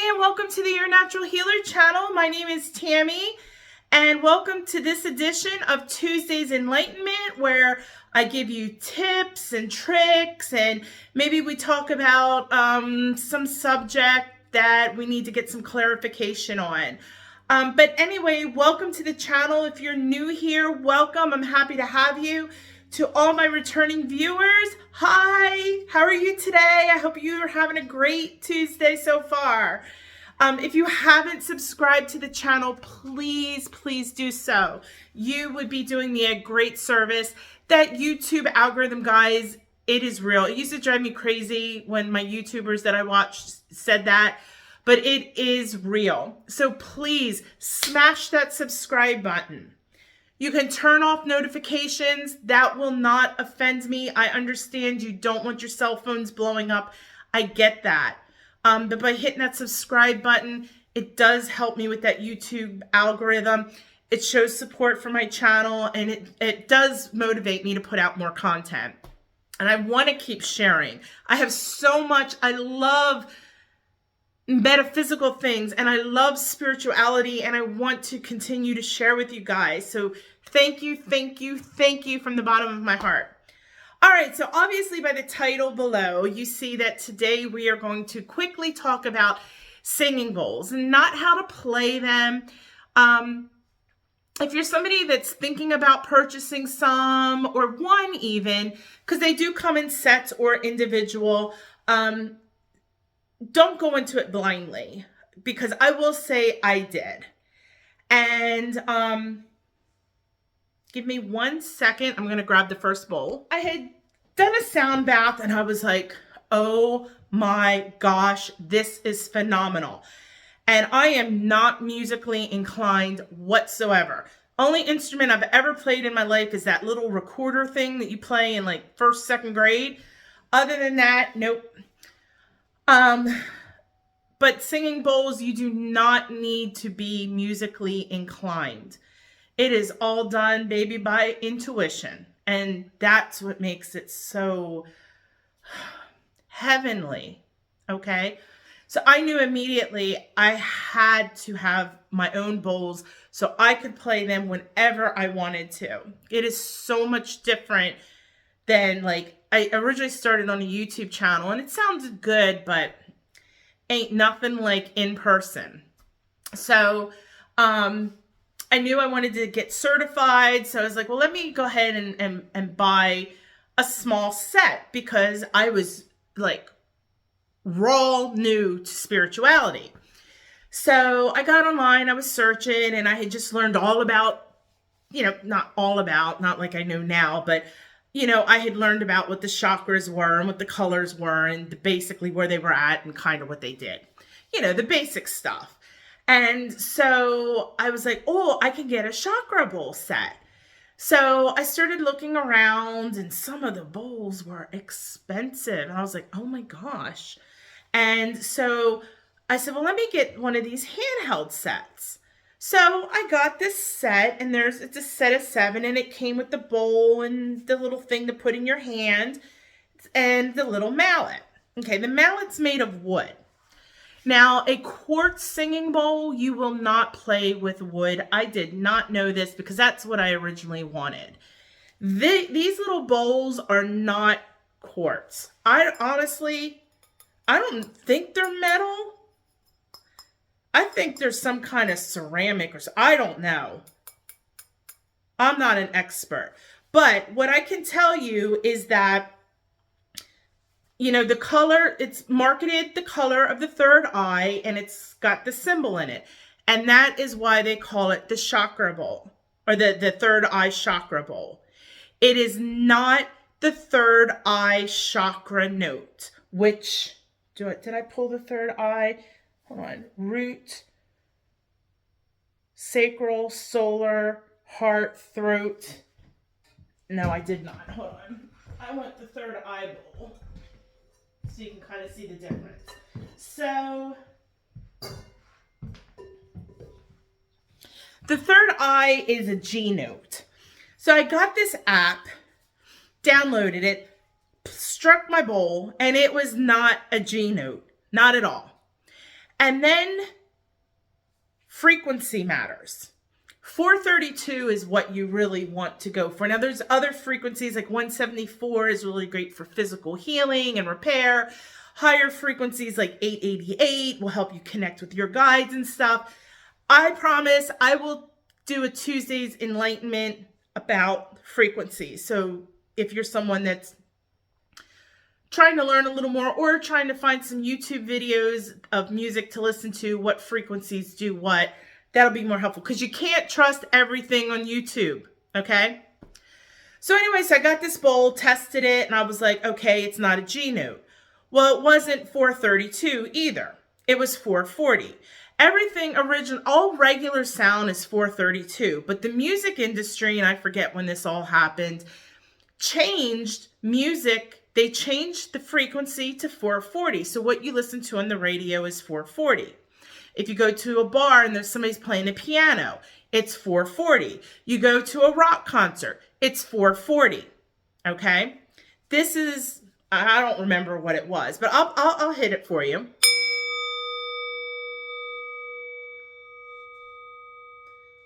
and welcome to the Your Natural Healer channel. My name is Tammy, and welcome to this edition of Tuesday's Enlightenment, where I give you tips and tricks, and maybe we talk about some subject that we need to get some clarification on. But anyway, welcome to the channel. If you're new here, welcome. I'm happy to have you. To all my returning viewers, hi, how are you today? I hope you're having a great Tuesday so far. If you haven't subscribed to the channel, please do so. You would be doing me a great service. That YouTube algorithm, guys, it is real. It used to drive me crazy when my YouTubers that I watched said that, but it is real. So please smash that subscribe button. You can turn off notifications. That will not offend me. I understand you don't want your cell phones blowing up. I get that. But by hitting that subscribe button, it does help me with that YouTube algorithm. It shows support for my channel, and it does motivate me to put out more content. And I want to keep sharing. I have so much. I love metaphysical things, and I love spirituality, and I want to continue to share with you guys. So thank you from the bottom of my heart. All right, so obviously by the title below, you see that today we are going to quickly talk about singing bowls and not how to play them. If you're somebody that's thinking about purchasing some, or one even, because they do come in sets or individual, don't go into it blindly, because I will say I did. And give me 1 second. I'm going to grab the first bowl. I had done a sound bath and I was like, oh my gosh, this is phenomenal. And I am not musically inclined whatsoever. Only instrument I've ever played in my life is that little recorder thing that you play in like first, second grade. Other than that, nope. But singing bowls, you do not need to be musically inclined. It is all done, baby, by intuition. And that's what makes it so heavenly, okay? So I knew immediately I had to have my own bowls so I could play them whenever I wanted to. It is so much different than, like, I originally started on a YouTube channel, and it sounded good, but ain't nothing like in person. So I knew I wanted to get certified, so I was like, well, let me go ahead and buy a small set, because I was like raw new to spirituality. So I got online, I was searching, and I had just learned all about, not like I know now, but I had learned about what the chakras were and what the colors were and basically where they were at and kind of what they did. The basic stuff. And so I was like, oh, I can get a chakra bowl set. So I started looking around, and some of the bowls were expensive. And I was like, oh my gosh. And so I said, well, let me get one of these handheld sets. So I got this set, and it's a set of 7, and it came with the bowl and the little thing to put in your hand and the little mallet. Okay, the mallet's made of wood. Now, a quartz singing bowl, you will not play with wood. I did not know this, because that's what I originally wanted. These little bowls are not quartz. I don't think they're metal. I think there's some kind of ceramic or I don't know. I'm not an expert. But what I can tell you is that, the color, it's marketed the color of the third eye, and it's got the symbol in it. And that is why they call it the chakra bowl, or the third eye chakra bowl. It is not the third eye chakra note, which, did I pull the third eye? Hold on. Root, sacral, solar, heart, throat. No, I did not. Hold on. I want the third eye bowl, so you can kind of see the difference. So the third eye is a G note. So I got this app, downloaded it, struck my bowl, and it was not a G note. Not at all. And then frequency matters. 432 is what you really want to go for. Now, there's other frequencies, like 174 is really great for physical healing and repair. Higher frequencies like 888 will help you connect with your guides and stuff. I promise I will do a Tuesday's Enlightenment about frequencies. So if you're someone that's trying to learn a little more or trying to find some YouTube videos of music to listen to, what frequencies do what, that'll be more helpful, because you can't trust everything on YouTube, okay? So anyways, I got this bowl, tested it, and I was like, okay, it's not a G note. Well, it wasn't 432 either. It was 440. Everything original, all regular sound is 432, but the music industry, and I forget when this all happened, changed music. They changed the frequency to 440. So what you listen to on the radio is 440. If you go to a bar and there's somebody's playing a piano, it's 440. You go to a rock concert, it's 440. Okay? This is, I don't remember what it was, but I'll hit it for you.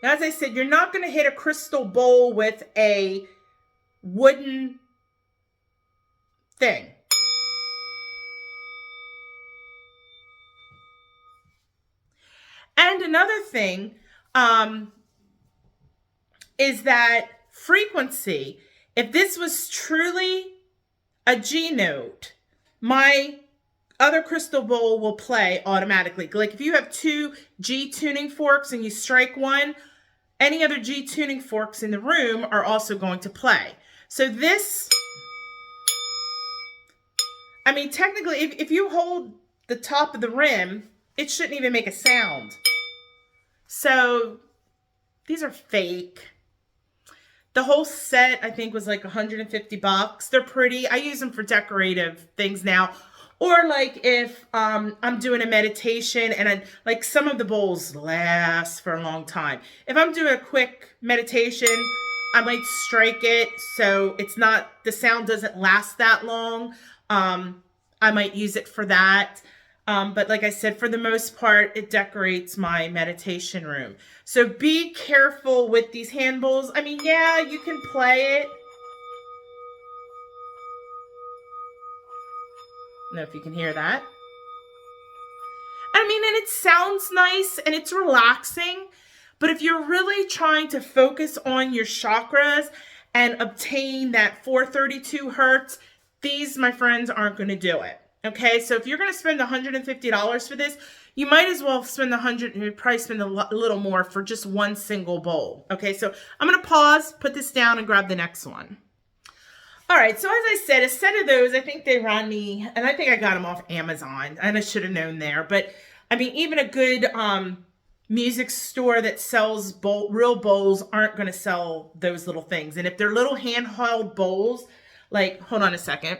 Now, as I said, you're not going to hit a crystal bowl with a wooden thing. And another thing is that frequency, if this was truly a G note, my other crystal bowl will play automatically. Like if you have 2 G tuning forks and you strike one, any other G tuning forks in the room are also going to play. So this, I mean, technically, if you hold the top of the rim, it shouldn't even make a sound. So these are fake. The whole set, I think, was like $150. They're pretty. I use them for decorative things now. Or like if I'm doing a meditation and like some of the bowls last for a long time. If I'm doing a quick meditation, I might strike it so it's not, the sound doesn't last that long. I might use it for that. But like I said, for the most part, it decorates my meditation room. So be careful with these hand bowls. I mean, yeah, you can play it. I don't know if you can hear that. I mean, and it sounds nice and it's relaxing. But if you're really trying to focus on your chakras and obtain that 432 hertz, these, my friends, aren't going to do it. Okay, so if you're going to spend $150 for this, you might as well spend probably spend a little more for just one single bowl. Okay, so I'm going to pause, put this down, and grab the next one. All right, so as I said, a set of those, I think they ran me, and I think I got them off Amazon, and I should have known there. But, I mean, even a good music store that sells real bowls aren't going to sell those little things. And if they're little handheld bowls, like, hold on a second.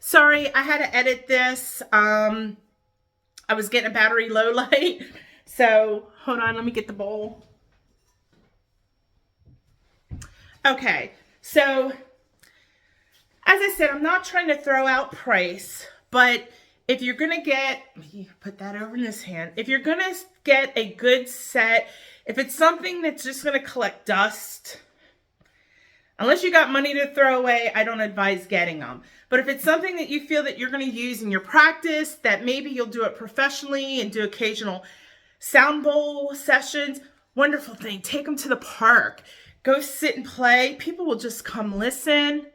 Sorry, I had to edit this. I was getting a battery low light. So, hold on, let me get the bowl. Okay, so as I said, I'm not trying to throw out price, but if you're going to get, put that over in this hand. If you're going to get a good set, if it's something that's just going to collect dust, unless you got money to throw away, I don't advise getting them. But if it's something that you feel that you're going to use in your practice, that maybe you'll do it professionally and do occasional sound bowl sessions, wonderful thing. Take them to the park. Go sit and play. People will just come listen.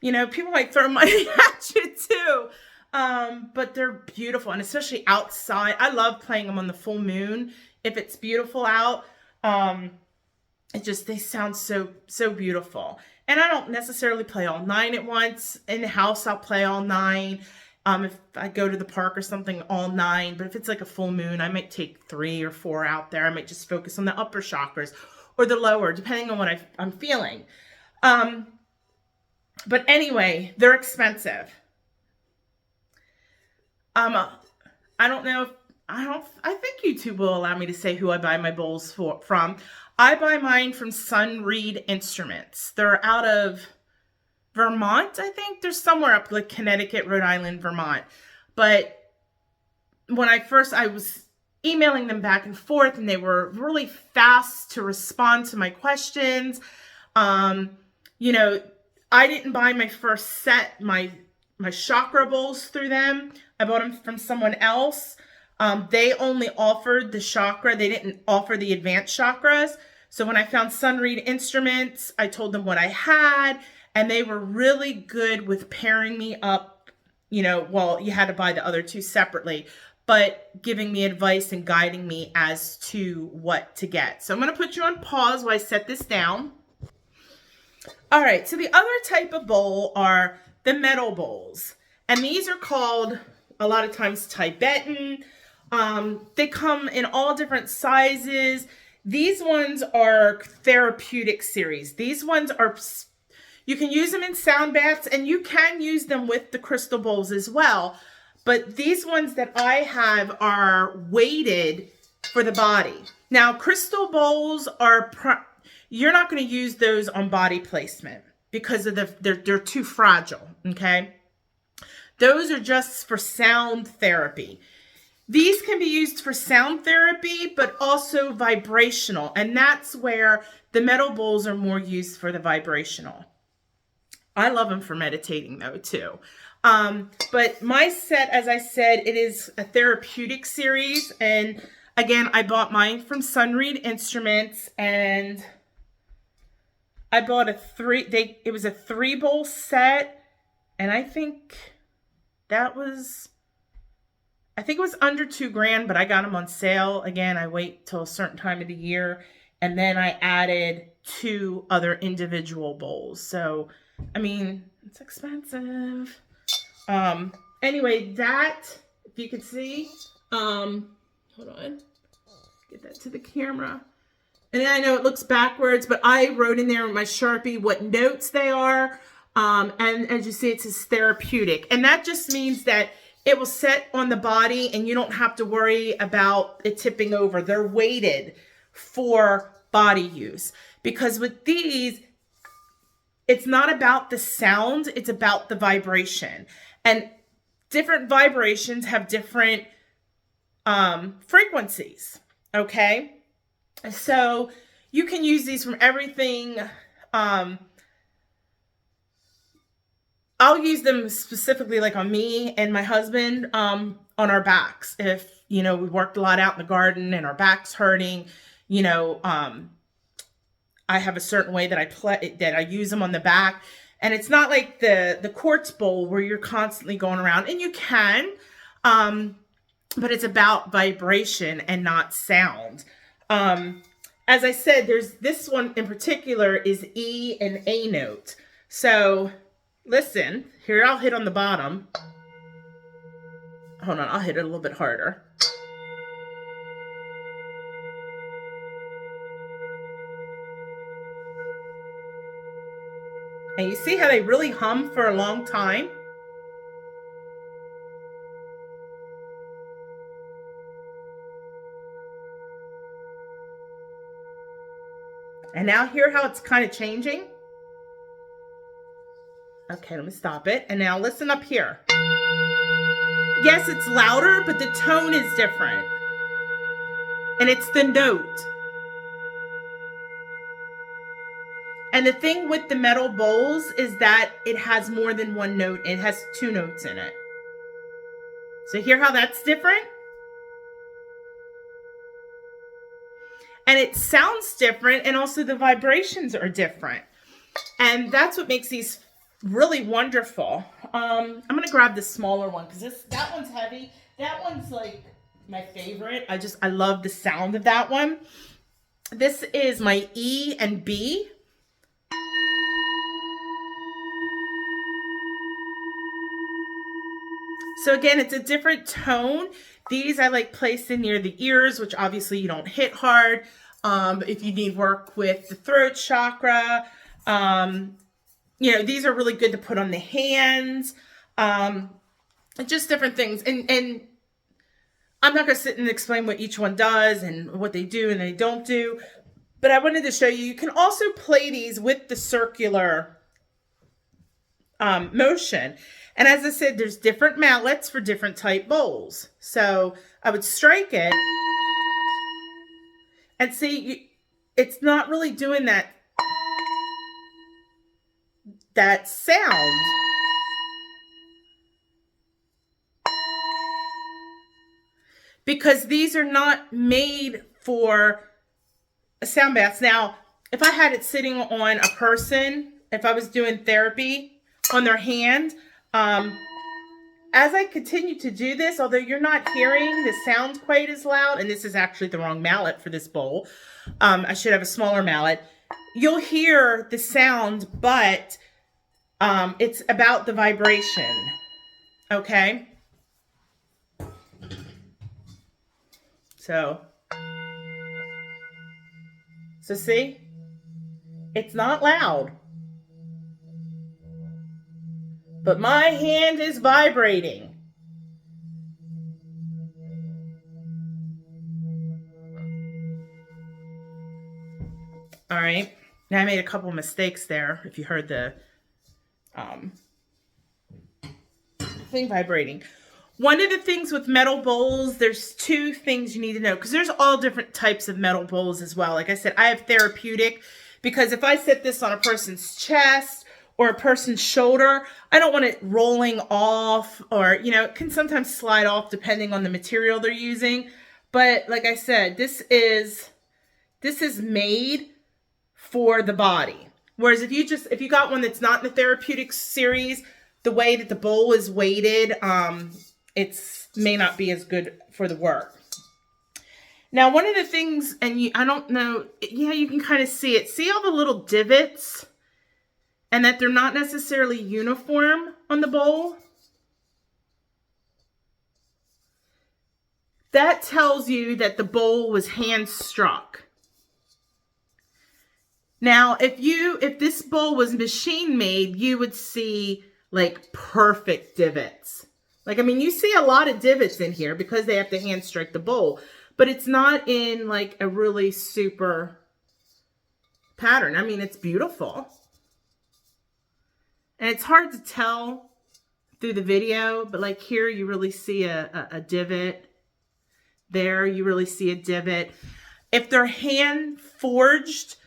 You know, people might throw money at you too. But they're beautiful, and especially outside. I love playing them on the full moon if it's beautiful out. They sound so beautiful. And I don't necessarily play all 9 at once. In the house, I'll play all 9. If I go to the park or something, all 9. But if it's like a full moon, I might take 3 or 4 out there. I might just focus on the upper chakras or the lower, depending on what I'm feeling. But anyway, they're expensive. I don't know if, I think YouTube will allow me to say who I buy my bowls from. I buy mine from Sun Reed Instruments. They're out of Vermont, I think. They're somewhere up like Connecticut, Rhode Island, Vermont. But when I was emailing them back and forth, and they were really fast to respond to my questions. You know, I didn't buy my first set, my chakra bowls through them. I bought them from someone else. They only offered the chakra. They didn't offer the advanced chakras. So when I found Sun Reed Instruments, I told them what I had, and they were really good with pairing me up. You know, well, you had to buy the other two separately, but giving me advice and guiding me as to what to get. So I'm going to put you on pause while I set this down. All right, so the other type of bowl are the metal bowls. And these are called, a lot of times, Tibetan. They come in all different sizes. These ones are therapeutic series. These ones are, you can use them in sound baths, and you can use them with the crystal bowls as well. But these ones that I have are weighted for the body. Now, crystal bowls are, you're not going to use those on body placement because of they're too fragile, okay? Those are just for sound therapy. These can be used for sound therapy, but also vibrational. And that's where the metal bowls are more used for the vibrational. I love them for meditating though, too. But my set, as I said, it is a therapeutic series. And again, I bought mine from Sun Reed Instruments, and I bought it was a 3-bowl set. And I think it was under $2,000, but I got them on sale. Again, I wait till a certain time of the year, and then I added 2 other individual bowls. So, I mean, it's expensive. Anyway, that, if you can see, hold on, get that to the camera. And then I know it looks backwards, but I wrote in there with my Sharpie what notes they are. And as you see, it says therapeutic. And that just means that it will set on the body and you don't have to worry about it tipping over. They're weighted for body use. Because with these, it's not about the sound, it's about the vibration. And different vibrations have different frequencies, okay? So you can use these from everything. I'll use them specifically like on me and my husband on our backs. If, you know, we worked a lot out in the garden and our back's hurting, you know, I have a certain way that I use them on the back. And it's not like the quartz bowl where you're constantly going around, and you can, but it's about vibration and not sound. As I said, there's this one in particular is E and A note. So listen, here, I'll hit on the bottom. Hold on, I'll hit it a little bit harder. And you see how they really hum for a long time? And now hear how it's kind of changing? Okay, let me stop it. And now listen up here. Yes, it's louder, but the tone is different. And it's the note. And the thing with the metal bowls is that it has more than one note. It has 2 notes in it. So hear how that's different? And it sounds different, and also the vibrations are different. And that's what makes these really wonderful. I'm going to grab the smaller one because that one's heavy. That one's like my favorite. I love the sound of that one. This is my E and B. So again, it's a different tone. These I like placing near the ears, which obviously you don't hit hard. If you need work with the throat chakra, you know, these are really good to put on the hands. Just different things. And I'm not going to sit and explain what each one does and what they do and they don't do. But I wanted to show you, you can also play these with the circular motion. And as I said, there's different mallets for different type bowls. So I would strike it and see, it's not really doing that sound. Because these are not made for sound baths. Now, if I had it sitting on a person, if I was doing therapy on their hand, as I continue to do this, although you're not hearing the sound quite as loud, and this is actually the wrong mallet for this bowl, I should have a smaller mallet, you'll hear the sound, but it's about the vibration, okay? So see, it's not loud, but my hand is vibrating. All right. Now I made a couple mistakes there. If you heard the thing vibrating. One of the things with metal bowls, there's two things you need to know, because there's all different types of metal bowls as well. Like I said, I have therapeutic, because if I set this on a person's chest or a person's shoulder, I don't want it rolling off, or, you know, it can sometimes slide off depending on the material they're using. But like I said, this is made for the body. Whereas if you got one that's not in the therapeutic series, the way that the bowl is weighted, it's may not be as good for the work. Now, one of the things, and I don't know, yeah, you can kind of see it. See all the little divots, and that they're not necessarily uniform on the bowl? That tells you that the bowl was hand struck. Now, if this bowl was machine made, you would see like perfect divots. Like, I mean, you see a lot of divots in here because they have to hand strike the bowl, but it's not in like a really super pattern. I mean, it's beautiful. And it's hard to tell through the video, but like here you really see a divot. There you really see a divot. If they're hand forged,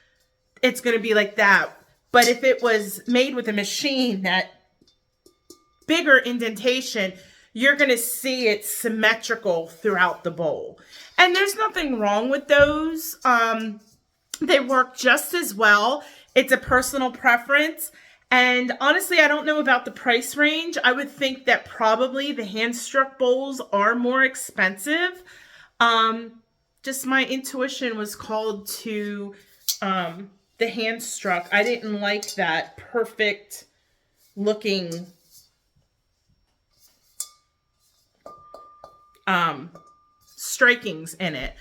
it's going to be like that. But if it was made with a machine, that bigger indentation, you're going to see it symmetrical throughout the bowl. And there's nothing wrong with those. They work just as well. It's a personal preference. And honestly, I don't know about the price range. I would think that probably the hand-struck bowls are more expensive. Just my intuition was called to the hand-struck. I didn't like that perfect looking strikings in it.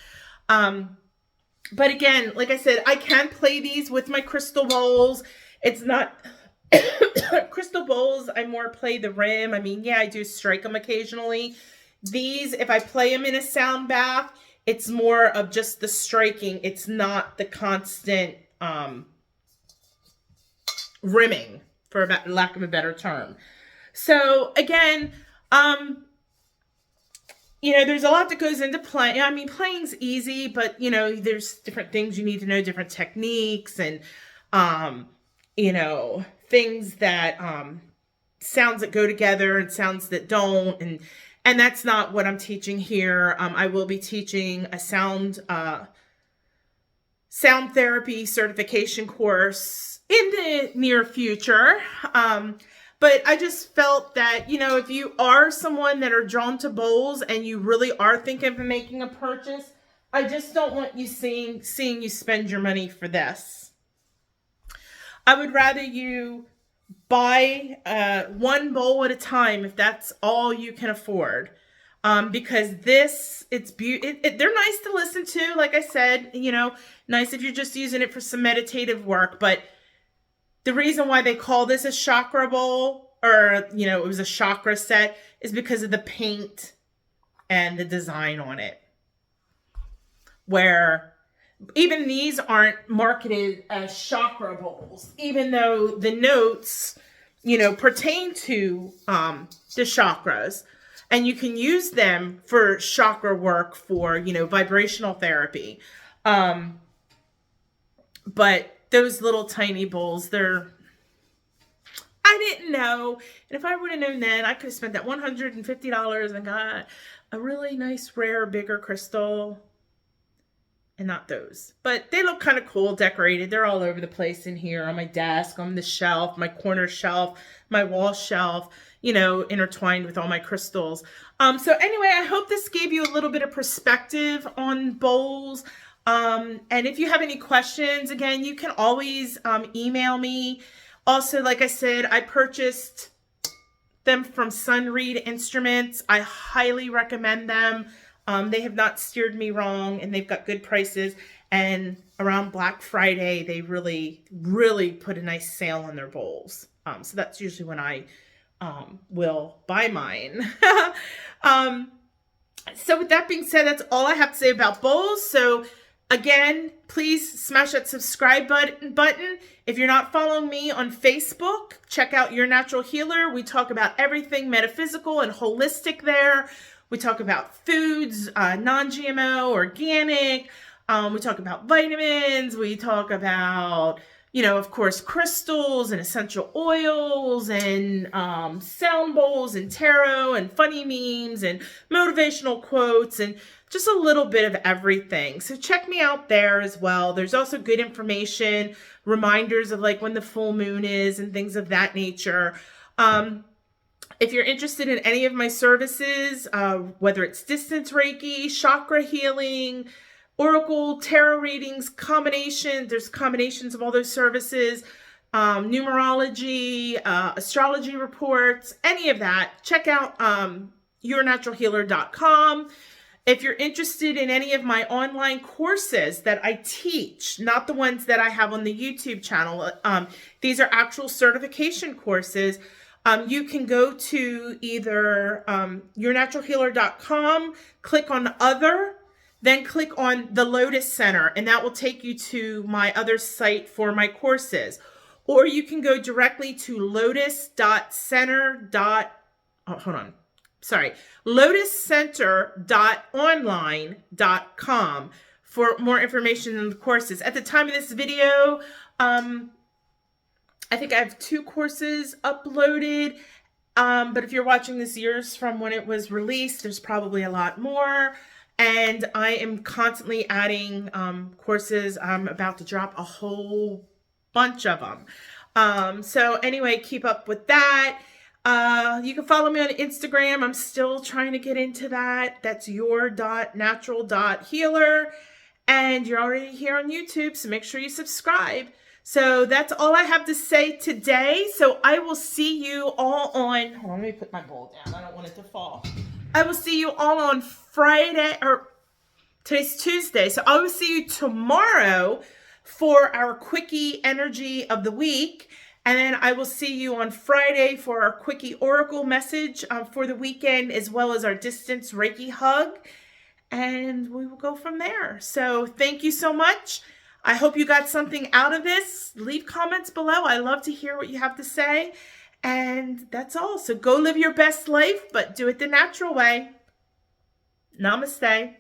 But again, like I said, I can play these with my crystal bowls. It's not crystal bowls. I more play the rim. I mean, yeah, I do strike them occasionally. These, if I play them in a sound bath, it's more of just the striking. It's not the constant rimming, for lack of a better term. So again, you know, there's a lot that goes into playing. I mean, playing's easy, but, you know, there's different things you need to know, different techniques, and, you know, things that, sounds that go together and sounds that don't. And that's not what I'm teaching here. I will be teaching a sound therapy certification course in the near future. But I just felt that, you know, if you are someone that are drawn to bowls and you really are thinking of making a purchase, I just don't want you seeing you spend your money for this. I would rather you buy one bowl at a time if that's all you can afford. Because they're nice to listen to. Like I said, you know, nice if you're just using it for some meditative work, but the reason why they call this a chakra bowl, or, you know, it was a chakra set, is because of the paint and the design on it. Where even these aren't marketed as chakra bowls, even though the notes pertain to the chakras. And you can use them for chakra work, for, vibrational therapy. But those little tiny bowls, I didn't know. And if I would have known then, I could have spent that $150 and got a really nice, rare, bigger crystal. And not those. But they look kind of cool, decorated. They're all over the place in here, on my desk, on the shelf, my corner shelf, my wall shelf, intertwined with all my crystals. So anyway, I hope this gave you a little bit of perspective on bowls. And if you have any questions, again, you can always email me. Also, like I said, I purchased them from Sunreed Instruments. I highly recommend them. They have not steered me wrong, and they've got good prices. And around Black Friday, they really, really put a nice sale on their bowls. So that's usually when I will buy mine. So with that being said, that's all I have to say about bowls. So again, please smash that subscribe button. If you're not following me on Facebook, check out Your Natural Healer. We talk about everything metaphysical and holistic there. We talk about foods, non-GMO, organic. We talk about vitamins. We talk about, of course, crystals and essential oils and sound bowls and tarot and funny memes and motivational quotes and just a little bit of everything. So check me out there as well. There's also good information, reminders of like when the full moon is and things of that nature. If you're interested in any of my services, whether it's distance Reiki, chakra healing, oracle, tarot readings, there's combinations of all those services, numerology, astrology reports, any of that, check out yournaturalhealer.com. If you're interested in any of my online courses that I teach, not the ones that I have on the YouTube channel, these are actual certification courses. You can go to either yournaturalhealer.com, click on Other, then click on the Lotus Center, and that will take you to my other site for my courses. Or you can go directly to lotuscenter.online.com for more information on the courses. At the time of this video, I think I have 2 courses uploaded, but if you're watching this years from when it was released, there's probably a lot more. And I am constantly adding courses. I'm about to drop a whole bunch of them. So anyway, keep up with that. You can follow me on Instagram. I'm still trying to get into that. That's your.natural.healer. And you're already here on YouTube, so make sure you subscribe. So that's all I have to say today. So I will see you all on, hold on, let me put my bowl down. I don't want it to fall. I will see you all on Friday, or today's Tuesday. So I will see you tomorrow for our Quickie Energy of the Week. And then I will see you on Friday for our Quickie Oracle message for the weekend, as well as our Distance Reiki Hug. And we will go from there. So thank you so much. I hope you got something out of this. Leave comments below. I love to hear what you have to say. And that's all. So go live your best life, but do it the natural way. Namaste.